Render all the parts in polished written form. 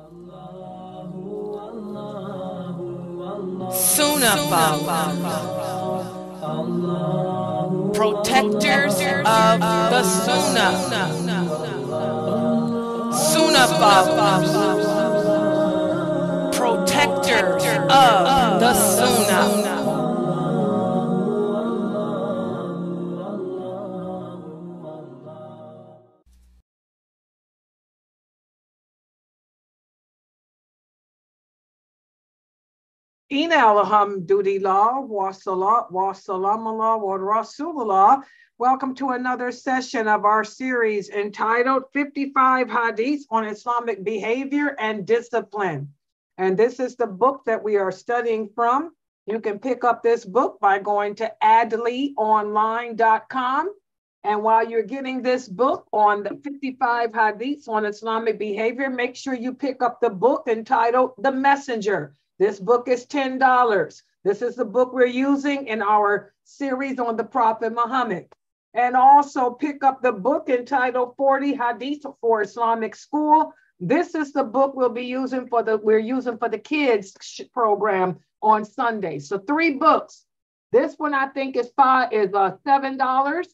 Sunnahfollowers, protectors of the Sunnah. Sunnahfollowers, protectors of the Sunnah. Ina alhamdulillah wa salat wa salamallah wa rasulullah. Welcome to another session of our series entitled 55 Hadiths on Islamic Behavior and Discipline. And this is the book that we are studying from. You can pick up this book by going to adleyonline.com. And while you're getting this book on the 55 Hadiths on Islamic Behavior, make sure you pick up the book entitled The Messenger. This book is $10. This is the book we're using in our series on the Prophet Muhammad. And also pick up the book entitled 40 Hadith for Islamic School. This is the book we're using for the kids program on Sunday. So 3 books. This one I think is $7.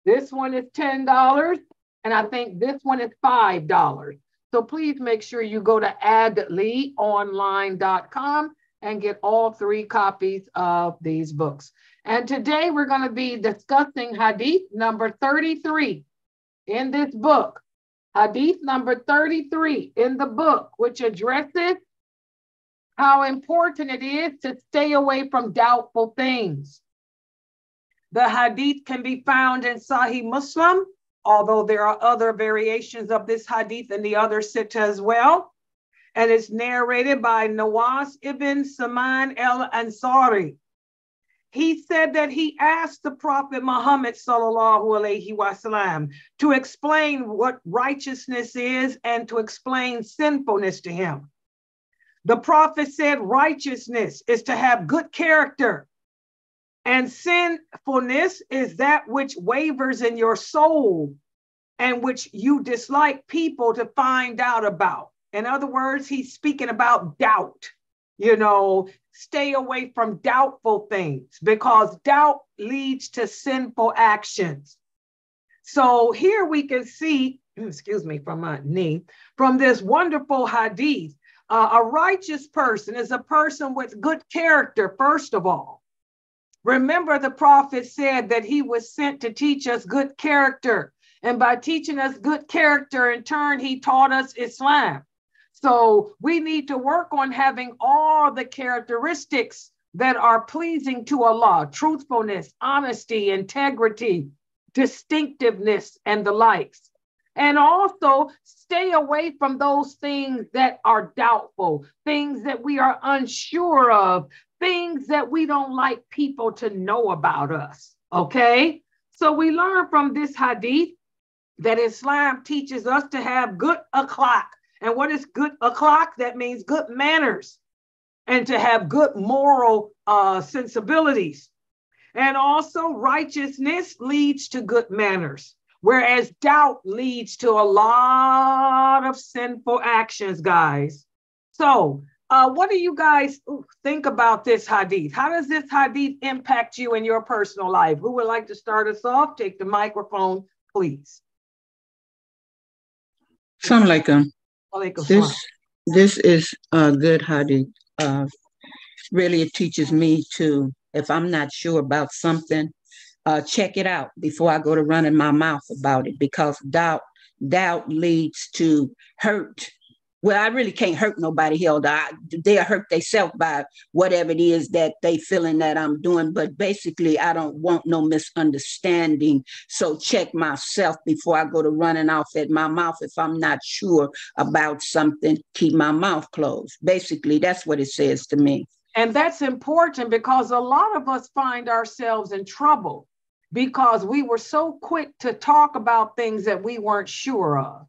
This one is $10, and I think this one is $5. So please make sure you go to adleyonline.com and get all 3 copies of these books. And today we're going to be discussing Hadith number 33 in this book. Hadith number 33 in the book, which addresses how important it is to stay away from doubtful things. The Hadith can be found in Sahih Muslim, although there are other variations of this hadith in the other sitta as well. And it's narrated by Nawas ibn Saman al-Ansari. He said that he asked the Prophet Muhammad sallallahu alaihi wasallam to explain what righteousness is and to explain sinfulness to him. The Prophet said righteousness is to have good character, and sinfulness is that which wavers in your soul and which you dislike people to find out about. In other words, he's speaking about doubt. Stay away from doubtful things because doubt leads to sinful actions. So here we can see, excuse me from my knee, from this wonderful hadith, a righteous person is a person with good character, first of all. Remember, the Prophet said that he was sent to teach us good character. And by teaching us good character, in turn, he taught us Islam. So we need to work on having all the characteristics that are pleasing to Allah: truthfulness, honesty, integrity, distinctiveness, and the likes. And also stay away from those things that are doubtful, things that we are unsure of, things that we don't like people to know about us, okay? So we learn from this hadith that Islam teaches us to have good akhlaq. And what is good akhlaq? That means good manners and to have good moral sensibilities. And also righteousness leads to good manners, whereas doubt leads to a lot of sinful actions, guys. So what do you guys think about this hadith? How does this hadith impact you in your personal life? Who would like to start us off? Take the microphone, please. Assalamu alaikum. This is a good hadith. Really, it teaches me to, if I'm not sure about something, check it out before I go to running my mouth about it, because doubt leads to hurt. Well, I really can't hurt nobody here. They'll hurt themselves by whatever it is that they feeling that I'm doing. But basically, I don't want no misunderstanding. So check myself before I go to running off at my mouth. If I'm not sure about something, keep my mouth closed. Basically, that's what it says to me. And that's important because a lot of us find ourselves in trouble because we were so quick to talk about things that we weren't sure of.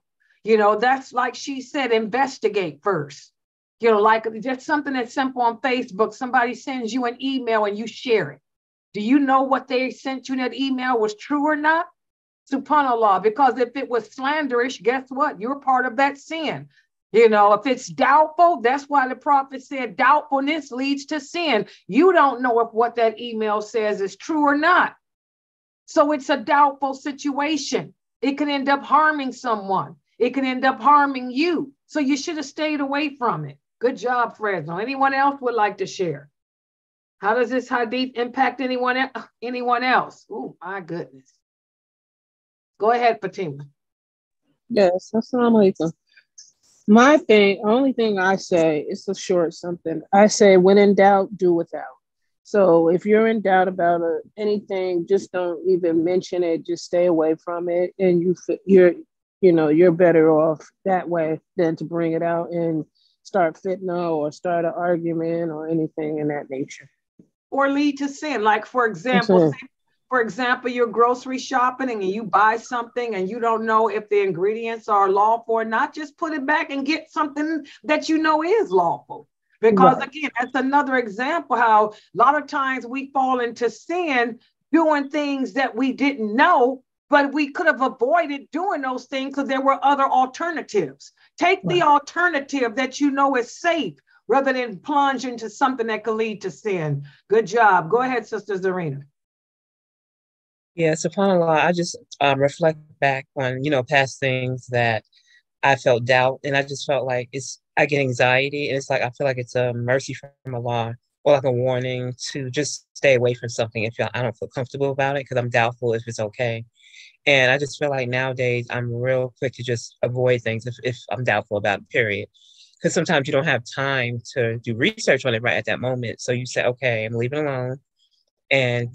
That's like she said, investigate first. Like just something that's simple on Facebook. Somebody sends you an email and you share it. Do you know what they sent you in that email was true or not? SubhanAllah, because if it was slanderish, guess what? You're part of that sin. You know, if it's doubtful, that's why the prophet said doubtfulness leads to sin. You don't know if what that email says is true or not. So it's a doubtful situation. It can end up harming someone. It can end up harming you. So you should have stayed away from it. Good job, Fresno. Anyone else would like to share? How does this hadith impact anyone else? Oh, my goodness. Go ahead, Fatima. Yes, assalamu alaikum. Only thing I say, it's a short something. I say, when in doubt, do without. So if you're in doubt about anything, just don't even mention it. Just stay away from it, and you're better off that way than to bring it out and start fitna or start an argument or anything in that nature. Or lead to sin. Like for example, you're grocery shopping and you buy something and you don't know if the ingredients are lawful or not. Just put it back and get something that you know is lawful. Because again, that's another example how a lot of times we fall into sin doing things that we didn't know, but we could have avoided doing those things because there were other alternatives. Take the alternative that you know is safe rather than plunge into something that could lead to sin. Good job. Go ahead, Sister Zarina. Yeah, subhanAllah, I just reflect back on, past things that I felt doubt, and I just felt like I get anxiety, and it's like I feel like it's a mercy from Allah or like a warning to just stay away from something if I don't feel comfortable about it because I'm doubtful if it's okay. And I just feel like nowadays I'm real quick to just avoid things if I'm doubtful about it, period. Because sometimes you don't have time to do research on it right at that moment. So you say, okay, I'm leaving it alone and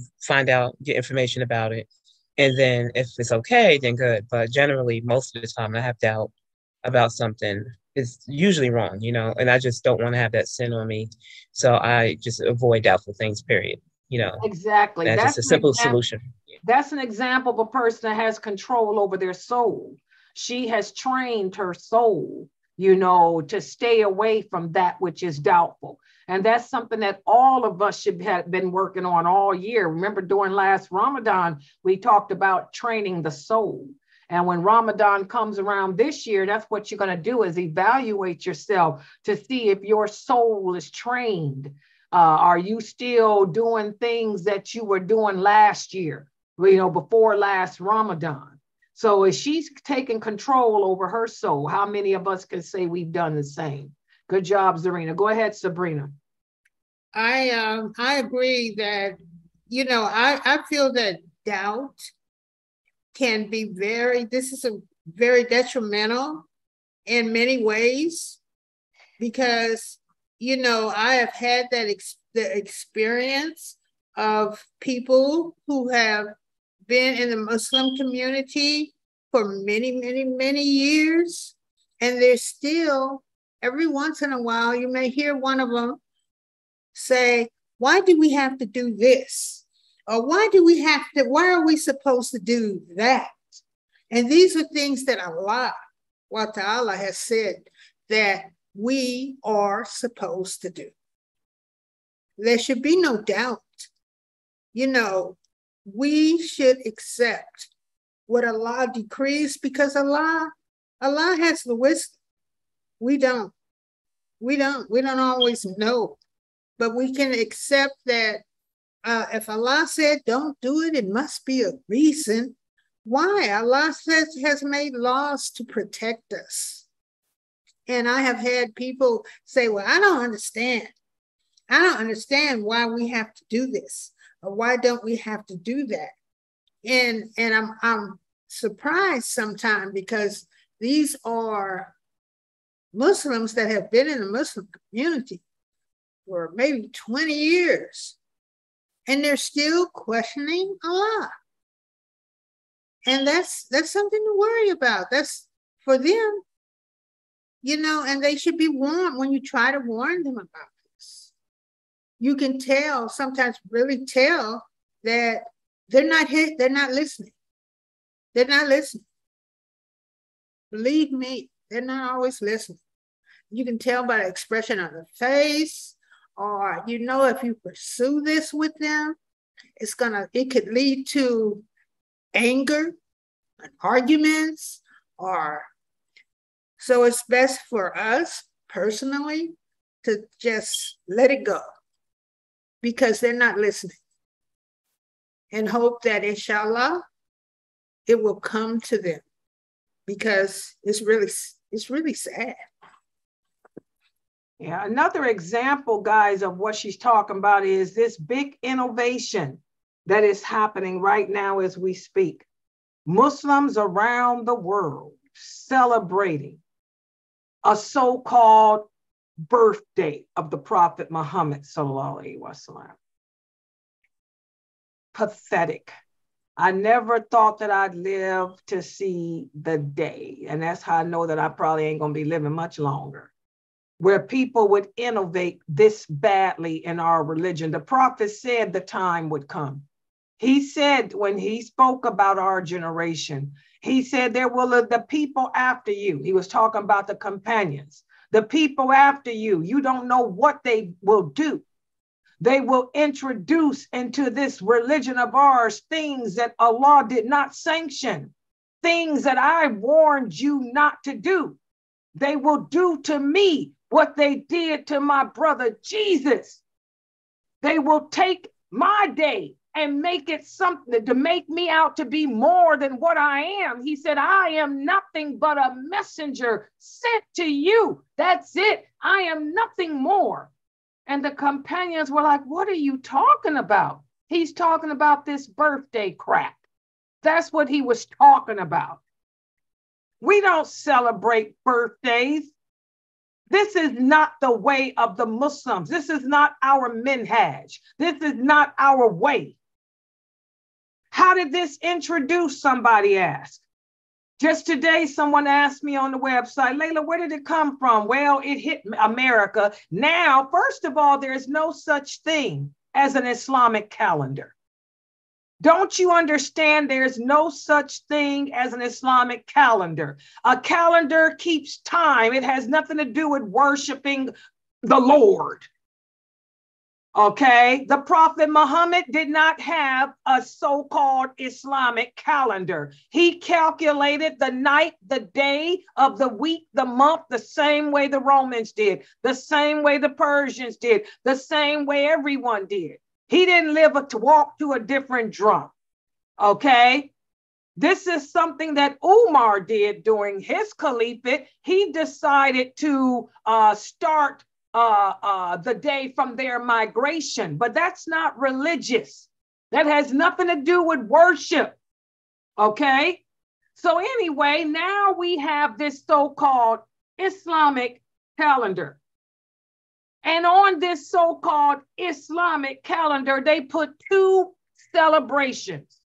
get information about it. And then if it's okay, then good. But generally, most of the time I have doubt about something. It's usually wrong, and I just don't want to have that sin on me. So I just avoid doubtful things, period. Exactly. That's just a simple solution. That's an example of a person that has control over their soul. She has trained her soul, to stay away from that which is doubtful. And that's something that all of us should have been working on all year. Remember, during last Ramadan, we talked about training the soul. And when Ramadan comes around this year, that's what you're going to do is evaluate yourself to see if your soul is trained. Are you still doing things that you were doing last year, before last Ramadan? So if she's taking control over her soul, how many of us can say we've done the same? Good job, Zarina. Go ahead, Sabrina. I agree that, I feel that doubt can be this is a very detrimental in many ways because, I have had the experience of people who have been in the Muslim community for many, many, many years. And they're still, every once in a while, you may hear one of them say, why do we have to do this? Or why are we supposed to do that? And these are things that Allah wa ta'ala has said that we are supposed to do. There should be no doubt. We should accept what Allah decrees because Allah has the wisdom. We don't always know, but we can accept that if Allah said don't do it, it must be a reason why. Allah has made laws to protect us. And I have had people say, well, I don't understand why we have to do this, or why don't we have to do that? And I'm surprised sometimes because these are Muslims that have been in the Muslim community for maybe 20 years, and they're still questioning Allah. And that's something to worry about. That's for them, and they should be warned when you try to warn them about this. You can sometimes really tell that they're not listening. They're not listening. Believe me, they're not always listening. You can tell by the expression on the face, or if you pursue this with them, it could lead to anger and arguments or So it's best for us personally to just let it go because they're not listening, and hope that inshallah it will come to them, because it's really sad. Yeah, another example, guys, of what she's talking about is this big innovation that is happening right now as we speak. Muslims around the world celebrating a so-called birthday of the Prophet Muhammad sallallahu alaihi wasallam. Pathetic. I never thought that I'd live to see the day, and that's how I know that I probably ain't gonna be living much longer, where people would innovate this badly in our religion. The prophet said the time would come. He said, when he spoke about our generation, he said, there will the people after you. He was talking about the companions. The people after you, you don't know what they will do. They will introduce into this religion of ours things that Allah did not sanction, things that I warned you not to do. They will do to me what they did to my brother Jesus. They will take my day and make it something to make me out to be more than what I am. He said, I am nothing but a messenger sent to you. That's it. I am nothing more. And the companions were like, what are you talking about? He's talking about this birthday crap. That's what he was talking about. We don't celebrate birthdays. This is not the way of the Muslims. This is not our minhaj. This is not our way. How did this introduce? Somebody asked. Just today, someone asked me on the website, Layla, where did it come from? Well, it hit America. Now, first of all, there's no such thing as an Islamic calendar. Don't you understand? There's no such thing as an Islamic calendar. A calendar keeps time. It has nothing to do with worshiping the Lord. Okay, the Prophet Muhammad did not have a so-called Islamic calendar. He calculated the night, the day of the week, the month, the same way the Romans did, the same way the Persians did, the same way everyone did. He didn't live to walk to a different drum. Okay, this is something that Umar did during his caliphate. He decided to start the day from their migration, but that's not religious. That has nothing to do with worship. Okay. So anyway, now we have this so-called Islamic calendar. And on this so-called Islamic calendar, they put two celebrations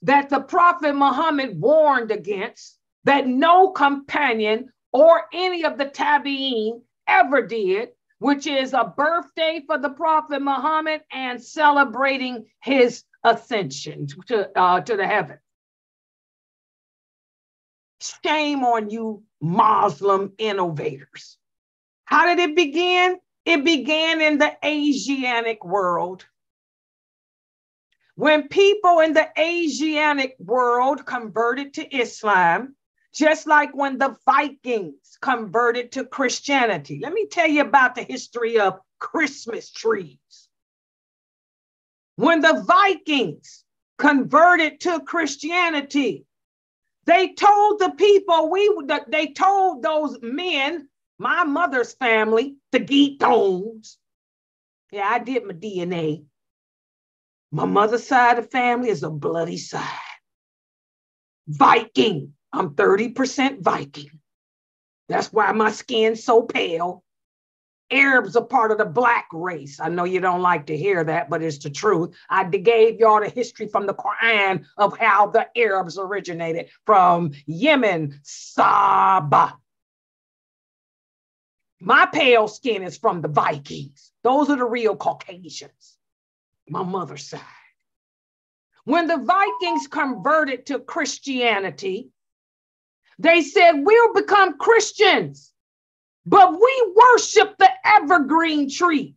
that the Prophet Muhammad warned against, that no companion or any of the Tabi'een ever did, which is a birthday for the Prophet Muhammad and celebrating his ascension to the heaven. Shame on you, Muslim innovators. How did it begin? It began in the Asiatic world. When people in the Asiatic world converted to Islam, just like when the Vikings converted to Christianity. Let me tell you about the history of Christmas trees. When the Vikings converted to Christianity, they told the people, they told those men, my mother's family, the Geetones. Yeah, I did my DNA. My mother's side of the family is a bloody side. Viking. I'm 30% Viking. That's why my skin's so pale. Arabs are part of the black race. I know you don't like to hear that, but it's the truth. I gave y'all the history from the Quran of how the Arabs originated from Yemen, Saba. My pale skin is from the Vikings. Those are the real Caucasians, my mother's side. When the Vikings converted to Christianity, they said, we'll become Christians, but we worship the evergreen tree.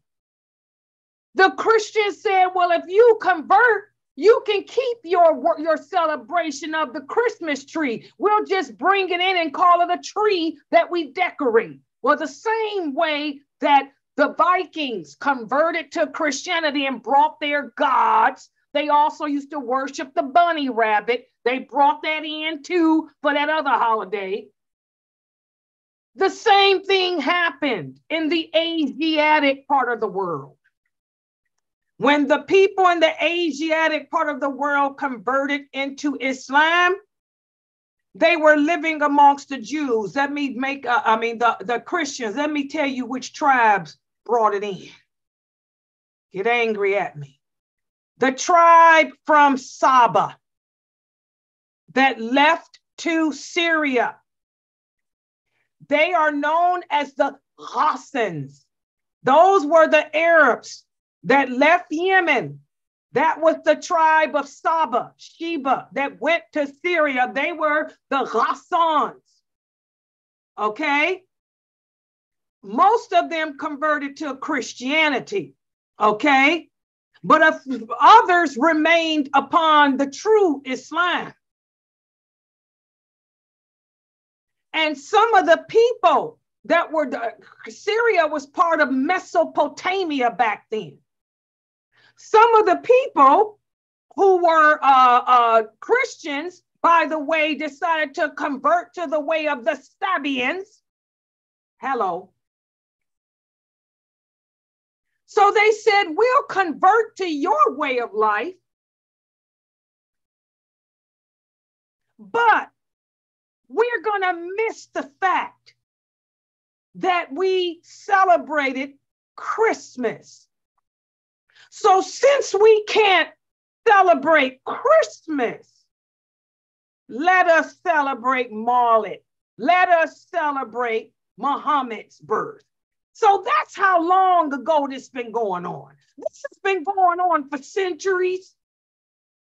The Christians said, well, if you convert, You can keep your celebration of the Christmas tree. We'll just bring it in and call it a tree that we decorate. Well, the same way that the Vikings converted to Christianity and brought their gods, they also used to worship the bunny rabbit. They brought that in too for that other holiday. The same thing happened in the Asiatic part of the world. When the people in the Asiatic part of the world converted into Islam, they were living amongst the Jews. Let me make, the Christians. Let me tell you which tribes brought it in. Get angry at me. The tribe from Saba that left to Syria. They are known as the Ghassans. Those were the Arabs that left Yemen. That was the tribe of Saba, Sheba, that went to Syria. They were the Ghassans. Okay? Most of them converted to Christianity. Okay? But others remained upon the true Islam. And some of the people that were, Syria was part of Mesopotamia back then. Some of the people who were Christians, by the way, decided to convert to the way of the Sabians. Hello. So they said, we'll convert to your way of life, but we're going to miss the fact that we celebrated Christmas. So since we can't celebrate Christmas, let us celebrate Maulid. Let us celebrate Muhammad's birth. So that's how long ago this has been going on. This has been going on for centuries.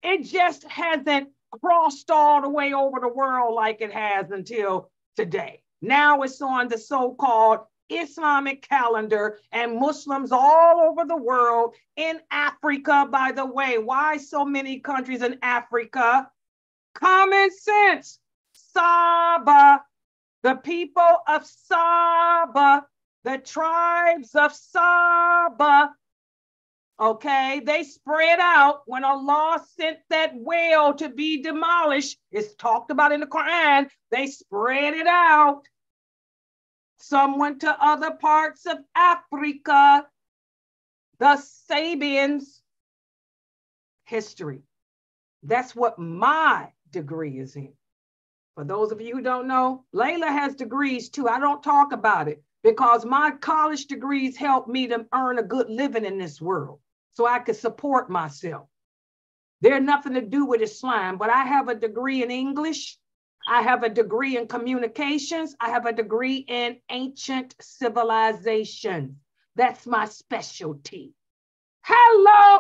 It just hasn't crossed all the way over the world like it has until today. Now it's on the so-called Islamic calendar, and Muslims all over the world, in Africa, by the way. Why so many countries in Africa? Common sense. Saba, the people of Saba, the tribes of Saba, okay, they spread out when Allah sent that whale to be demolished. It's talked about in the Quran. They spread it out. Some went to other parts of Africa. The Sabians. History. That's what my degree is in. For those of you who don't know, Layla has degrees too. I don't talk about it because my college degrees helped me to earn a good living in this world so I could support myself. They're nothing to do with Islam, but I have a degree in English. I have a degree in communications. I have a degree in ancient civilization. That's my specialty. Hello.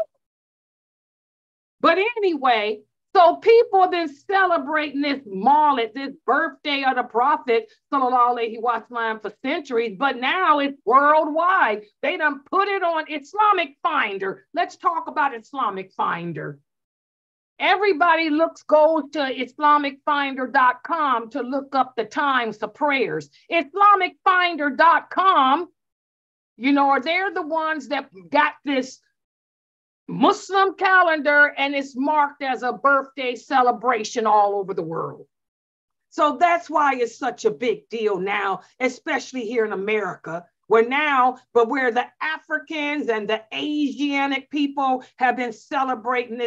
But anyway, so people have been celebrating this Maulid, this birthday of the Prophet, sallallahu alaihi wasallam, for centuries, but now it's worldwide. They done put it on Islamic Finder. Let's talk about Islamic Finder. Everybody goes to IslamicFinder.com to look up the times of prayers. IslamicFinder.com, they're the ones that got this Muslim calendar, and it's marked as a birthday celebration all over the world. So that's why it's such a big deal now, especially here in America, where the Africans and the Asiatic people have been celebrating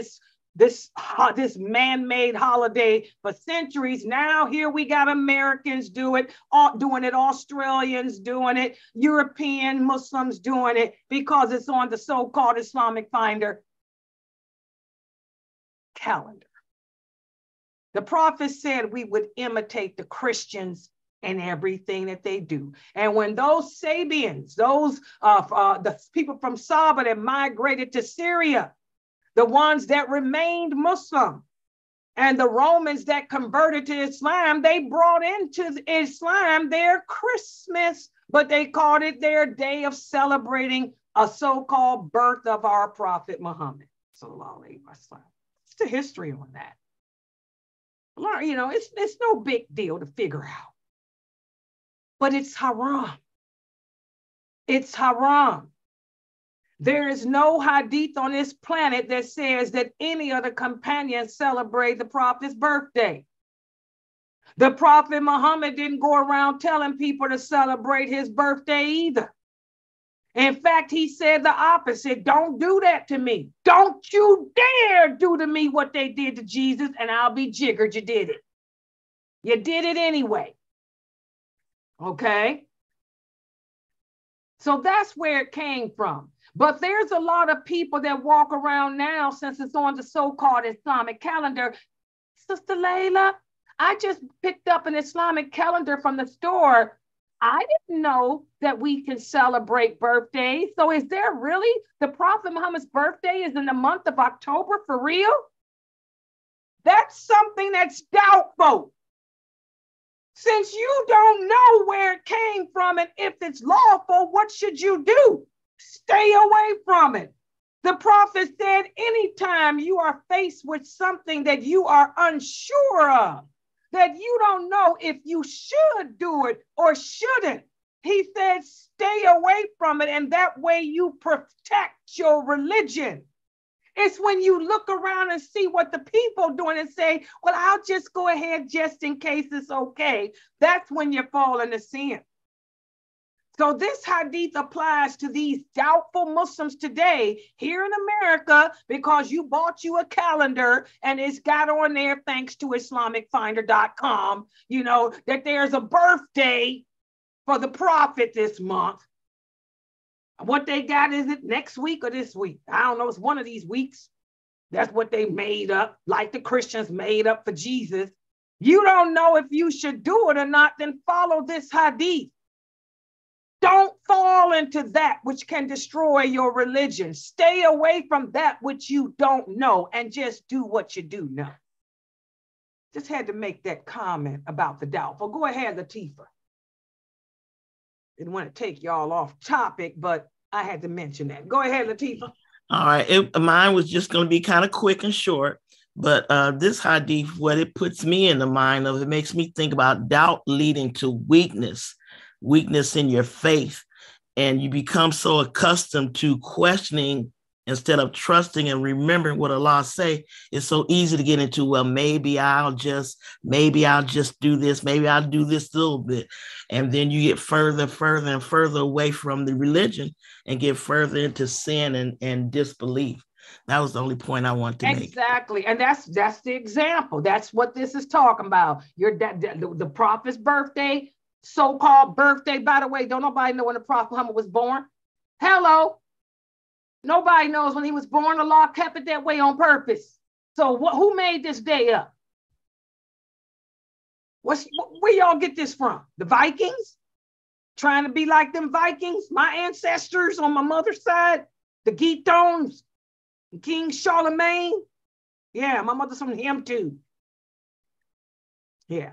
this man-made holiday for centuries. Now here we got Americans doing it, Australians doing it, European Muslims doing it, because it's on the so-called Islamic Finder calendar. The Prophet said we would imitate the Christians in everything that they do. And when those Sabians, the people from Saba that migrated to Syria, the ones that remained Muslim, and the Romans that converted to Islam, they brought into Islam their Christmas, but they called it their day of celebrating a so-called birth of our Prophet Muhammad, sallallahu alaihi wasallam. What's the history on that? Learn, you know, it's no big deal to figure out. But it's haram. It's haram. There is no hadith on this planet that says that any of the companions celebrate the prophet's birthday. The prophet Muhammad didn't go around telling people to celebrate his birthday either. In fact, he said the opposite. Don't do that to me. Don't you dare do to me what they did to Jesus, and I'll be jiggered. You did it. You did it anyway. Okay? So that's where it came from. But there's a lot of people that walk around now, since it's on the so-called Islamic calendar. Sister Layla, I just picked up an Islamic calendar from the store. I didn't know that we can celebrate birthdays. So is there really, the Prophet Muhammad's birthday is in the month of October for real? That's something that's doubtful. Since you don't know where it came from and if it's lawful, what should you do? Stay away from it. The prophet said, anytime you are faced with something that you are unsure of, that you don't know if you should do it or shouldn't, he said, stay away from it. And that way you protect your religion. It's when you look around and see what the people doing and say, well, I'll just go ahead just in case it's okay. That's when you fall into sin. So this hadith applies to these doubtful Muslims today here in America, because you bought you a calendar and it's got on there, thanks to IslamicFinder.com, you know, that there's a birthday for the prophet this month. What they got, is it next week or this week? I don't know. It's one of these weeks. That's what they made up, like the Christians made up for Jesus. You don't know if you should do it or not, then follow this hadith. Don't fall into that which can destroy your religion. Stay away from that which you don't know and just do what you do know. Just had to make that comment about the doubtful. Go ahead, Latifah. Didn't want to take y'all off topic, but I had to mention that. Go ahead, Latifah. All right. Mine was just going to be kind of quick and short, but this hadith, what it puts me in the mind of, it makes me think about doubt leading to weakness in your faith. And you become so accustomed to questioning instead of trusting and remembering what Allah say. It's so easy to get into, well, maybe I'll just do this. Maybe I'll do this a little bit. And then you get further and further away from the religion and get further into sin and disbelief. That was the only point I wanted to make. Exactly. And that's the example. That's what this is talking about. The prophet's birthday, so-called birthday. By the way, don't nobody know when the Prophet Muhammad was born. Hello. Nobody knows when he was born. Allah kept it that way on purpose. So who made this day up? Where y'all get this from? The Vikings? Trying to be like them Vikings? My ancestors on my mother's side? The Gitones? King Charlemagne? Yeah, my mother's from him too. Yeah.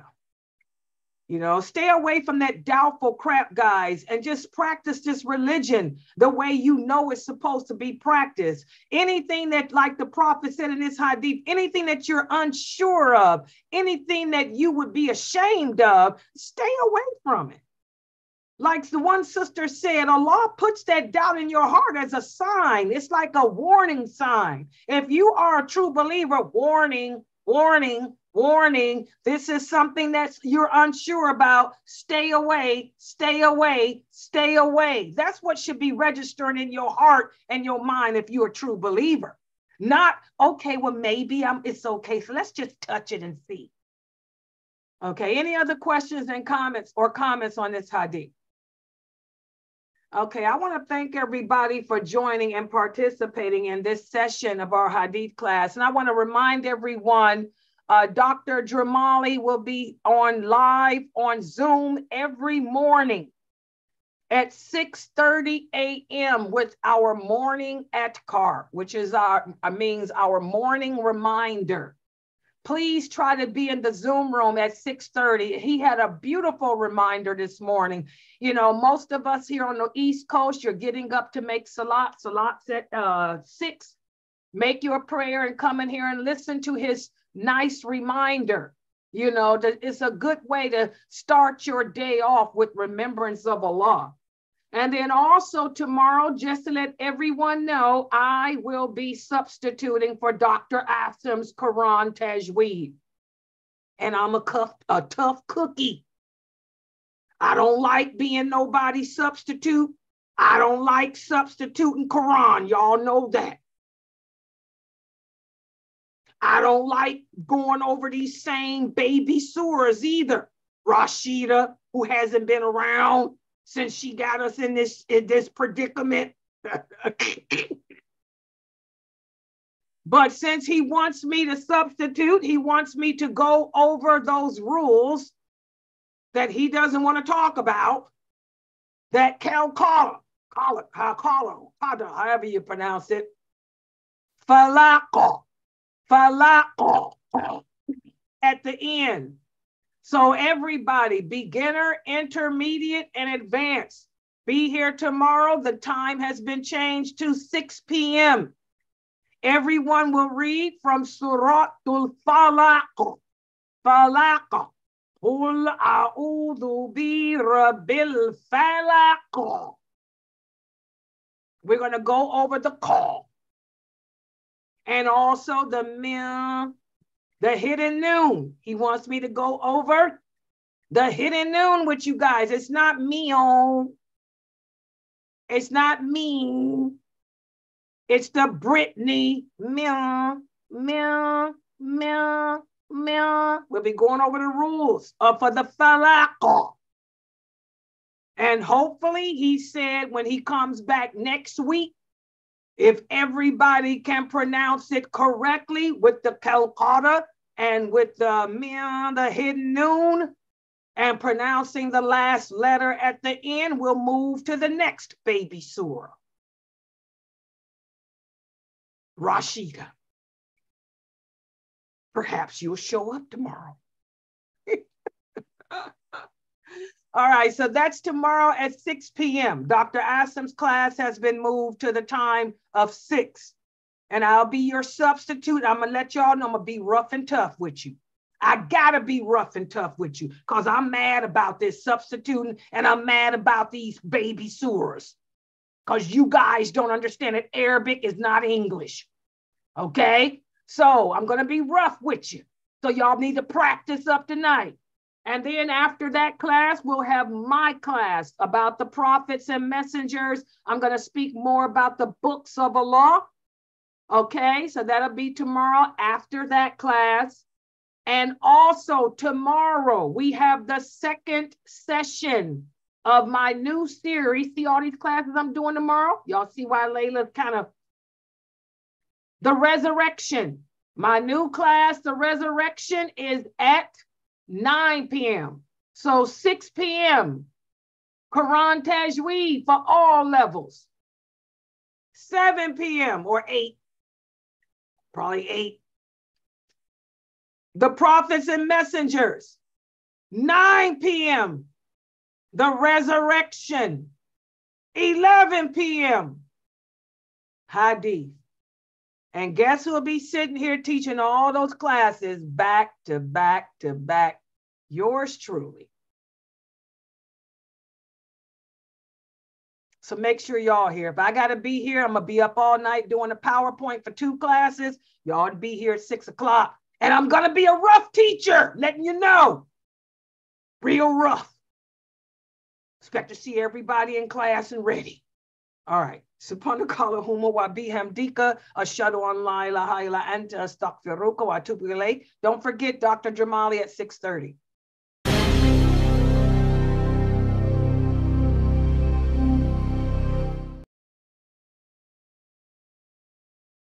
You know, stay away from that doubtful crap, guys, and just practice this religion the way you know it's supposed to be practiced. Anything that, like the prophet said in this hadith, anything that you're unsure of, anything that you would be ashamed of, stay away from it. Like the one sister said, Allah puts that doubt in your heart as a sign. It's like a warning sign. If you are a true believer, warning, warning, warning, this is something that you're unsure about. Stay away, stay away, stay away. That's what should be registered in your heart and your mind if you're a true believer. Not, okay, well, maybe it's okay, so let's just touch it and see. Okay, any other questions and comments on this hadith? Okay, I want to thank everybody for joining and participating in this session of our hadith class. And I want to remind everyone, Dr. Dramali will be on live on Zoom every morning at 6:30 a.m. with our morning atkar, which is means our morning reminder. Please try to be in the Zoom room at 6:30. He had a beautiful reminder this morning. You know, most of us here on the East Coast, you're getting up to make salat. Salat's at 6. make your prayer and come in here and listen to his nice reminder. You know, that it's a good way to start your day off with remembrance of Allah. And then also tomorrow, just to let everyone know, I will be substituting for Dr. Asim's Quran Tajweed. And I'm a tough cookie. I don't like being nobody's substitute. I don't like substituting Quran. Y'all know that. I don't like going over these same baby surahs either. Rashida, who hasn't been around since she got us in this predicament. But since he wants me to substitute, he wants me to go over those rules that he doesn't want to talk about, that however you pronounce it, falaq at the end. So everybody, beginner, intermediate, and advanced, be here tomorrow. The time has been changed to 6 p.m. Everyone will read from Suratul Falaq. Qul a'udhu bi rabbil falaq. We're going to go over the call. And also the hidden noon. He wants me to go over the hidden noon with you guys. It's not meal. It's not me. It's the Brittany. We'll be going over the rules for the falaq. And hopefully, he said when he comes back next week, if everybody can pronounce it correctly with the Calcutta and with the hidden noon and pronouncing the last letter at the end, we'll move to the next baby surah. Rashida. Perhaps you'll show up tomorrow. All right, so that's tomorrow at 6 p.m. Dr. Asim's class has been moved to the time of 6. And I'll be your substitute. I'm going to let y'all know I'm going to be rough and tough with you. I got to be rough and tough with you because I'm mad about this substituting and I'm mad about these baby surahs because you guys don't understand that Arabic is not English. Okay? So I'm going to be rough with you. So y'all need to practice up tonight. And then after that class, we'll have my class about the prophets and messengers. I'm going to speak more about the books of Allah. Okay, so that'll be tomorrow after that class. And also tomorrow, we have the second session of my new series. See all these classes I'm doing tomorrow? Y'all see why Layla's kind of... The Resurrection. My new class, The Resurrection, is at 9 p.m. So 6 p.m. Quran Tajweed for all levels. 7 p.m. or 8. Probably 8. The Prophets and Messengers. 9 p.m. The Resurrection. 11 p.m. Hadith. And guess who will be sitting here teaching all those classes back to back to back? Yours truly. So make sure y'all here. If I got to be here, I'm going to be up all night doing a PowerPoint for 2 classes. Y'all to be here at 6 o'clock. And I'm going to be a rough teacher, letting you know. Real rough. Expect to see everybody in class and ready. All right. Subhanakallahumma wa bihamdika ashhadu an la ilaha illa anta astaghfiruka wa atubu ilayk. Don't forget Dr. Jamali at 6:30.